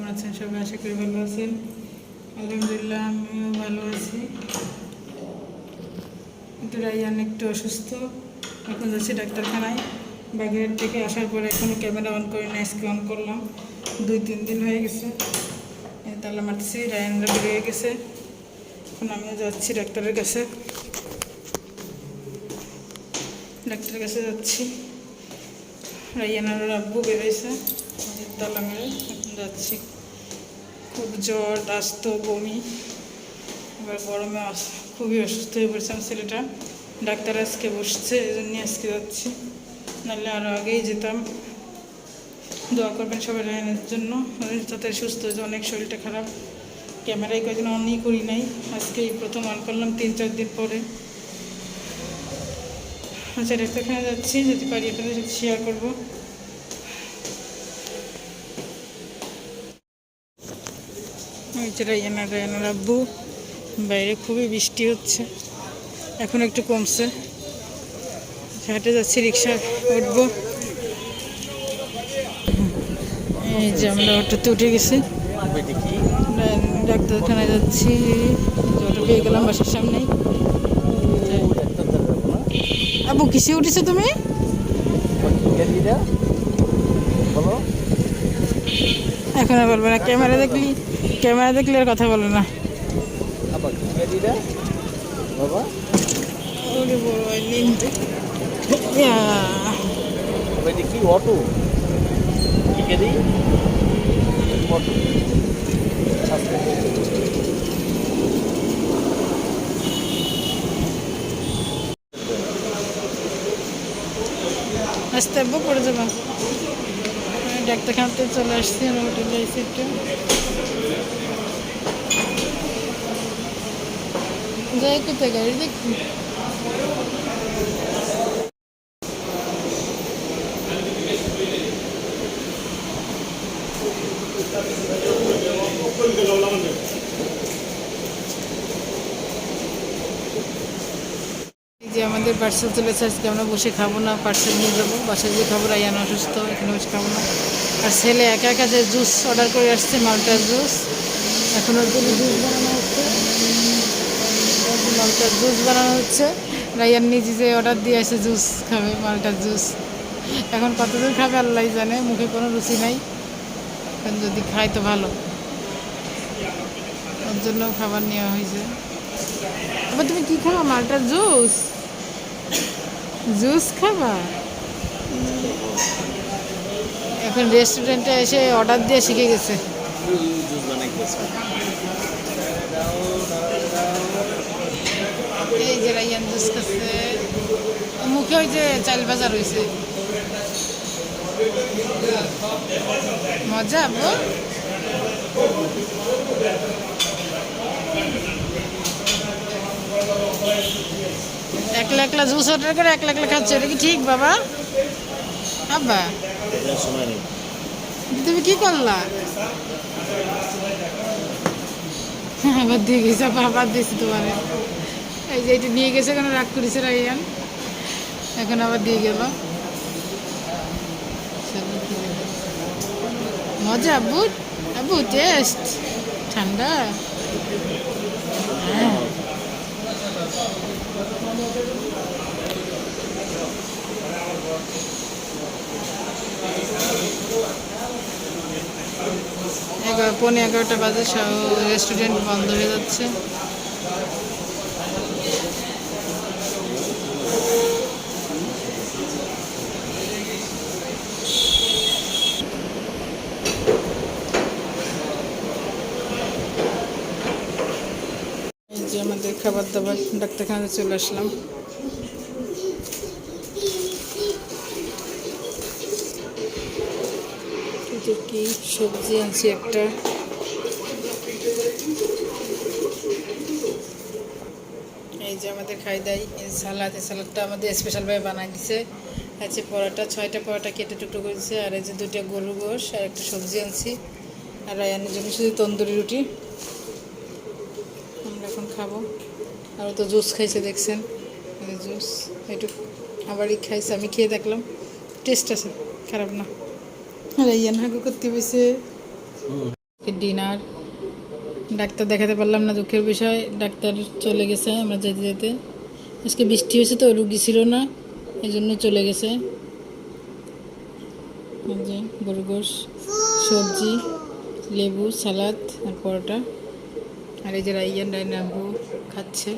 কেমন আছেন সবাই? আশা করি ভালো আছেন। আলহামদুলিল্লাহ আমিও ভালো আছি। কিন্তু রাইয়ান একটু অসুস্থ, এখন যাচ্ছি ডাক্তারখানায়। বাগেরহাট থেকে আসার পরে এখনও ক্যামেরা অন করি না, আজকে অন করলাম। 2-3 দিন হয়ে গেছে তালা মারতেছি। রায়ানরা বেরিয়ে গেছে, এখন আমিও যাচ্ছি ডাক্তারের কাছে। ডাক্তারের কাছে যাচ্ছি। রাইয়ানার আব্বু বেরোয়েছে তালা মেরে, এখন যাচ্ছি। খুব জ্বর, দাস্ত, বমি, এবার গরমে খুবই অসুস্থ হয়ে পড়েছে আমার ছেলেটা। ডাক্তার আজকে বসছে, এই জন্যই আজকে যাচ্ছি, নাহলে আরও আগেই যেতাম। দোয়া করবেন সবাই রায়ানের জন্য, তাড়াতাড়ি সুস্থ হয়েছে। অনেক শরীরটা খারাপ। ক্যামেরায় কয়েকদিন অনই করি নাই, আজকে এই প্রথম অন করলাম 3-4 দিন পরে। আচ্ছা, ডাক্তারখানা যাচ্ছি, যদি পারি আপনাদের সাথে শেয়ার করবো। রায়ানের আব্বু বাইরে, খুবই বৃষ্টি হচ্ছে, এখন একটু কমছে। হাটে যাচ্ছি, রিক্সা উঠবো। এই যে আমরা অটোতে উঠে গেছি, ডাক্তারখানায় যাচ্ছি। অটো পেয়ে গেলাম বাসার সামনেই। আব্বু কিসে উঠেছো তুমি? এখন আর বলবে না, ক্যামেরা দেখলে আর কথা বলো না। কি অটো আসতে আব্বু পড়ে যাবো। ডাক্তারখানাতে চলে আসছি, আমি হোটেলে এসে একটু যাই, কোথায় গাড়ি দেখি। যে আমাদের পার্সেল চলেছে, আজকে আমরা বসে খাবো না, পার্সেল নিয়ে যাবো, বাসায় গিয়ে খাবো। রায়ান অসুস্থ, এখানে বসে খাবো না। আর ছেলে একা একা যে জুস অর্ডার করে আসছে, মালটার জুস। এখন ওর জন্য জুস বানানো হচ্ছে, মালটার জুস বানানো হচ্ছে। রায়ান নিজে যে অর্ডার দিয়ে আসে জুস খাবে, মালটার জুস। এখন কতদূর খাবে আল্লাহ জানে, মুখে কোনো রুচি নাই। এখন যদি খায় তো ভালো, ওর জন্য খাবার নেওয়া হয়েছে। আবার তুমি কি খাবা? মালটার জুস খাবা? এখন রেস্টুরেন্টে এসে অর্ডার দিয়ে শিখে গেছে। এই যে রায়ান জুস খাচ্ছে, মুখে ওই যে চাল ভাজা রয়েছে। মজা আব্বু? একলা জুস অর্ডার করে একলা খাচ্ছে, এটা কি ঠিক বাবা? আব্বা তুমি কি করলা? আবার দিয়ে গেছে, আবার দিয়েছি তোমার। এই যে এটা নিয়ে গেছে, কেন রাগ করেছে রাইয়ান, এখন আবার দিয়ে গেল। মজা আব্বু? আব্বু টেস্ট ঠান্ডা। হ্যাঁ, পৌনে 11টা বাজে, রেস্টুরেন্ট বন্ধ হয়ে যাচ্ছে। এই যে আমাদের খাবার দাবার, ডাক্তারখানায় চলে আসলাম। কি সবজি আনছি একটা, এই যে আমাদের খাই দাই সালাদ। এই সালাদটা আমাদের স্পেশালভাবে বানাই দিছে। আছে পরোটা, 6টা পরোটা কেটে টুকরো করে দিচ্ছে। আর এই যে 2টা গরু গোশ আর একটা সবজি আনছি। আর রায়ানের জন্য শুধু তন্দুরি রুটি। আমরা এখন খাবো। আর তো জুস খাইছে দেখছেন, জুস একটু আবারই খাইছে, আমি খেয়ে দেখলাম, টেস্ট আছে, খারাপ না। রায়ান হাগু করতে বসে। ডিনার। ডাক্তার দেখাতে পারলাম না, দুঃখের বিষয়। ডাক্তার চলে গেছে আমরা যেতে যেতে। আজকে বৃষ্টি হয়েছে তো, রুগী ছিল না, এই জন্য চলে গেছে। এই যে গরু গোশ, সবজি, লেবু, সালাদ আর পরোটা। আর এই যে রাইয়ান রাইনা আব্বু খাচ্ছে।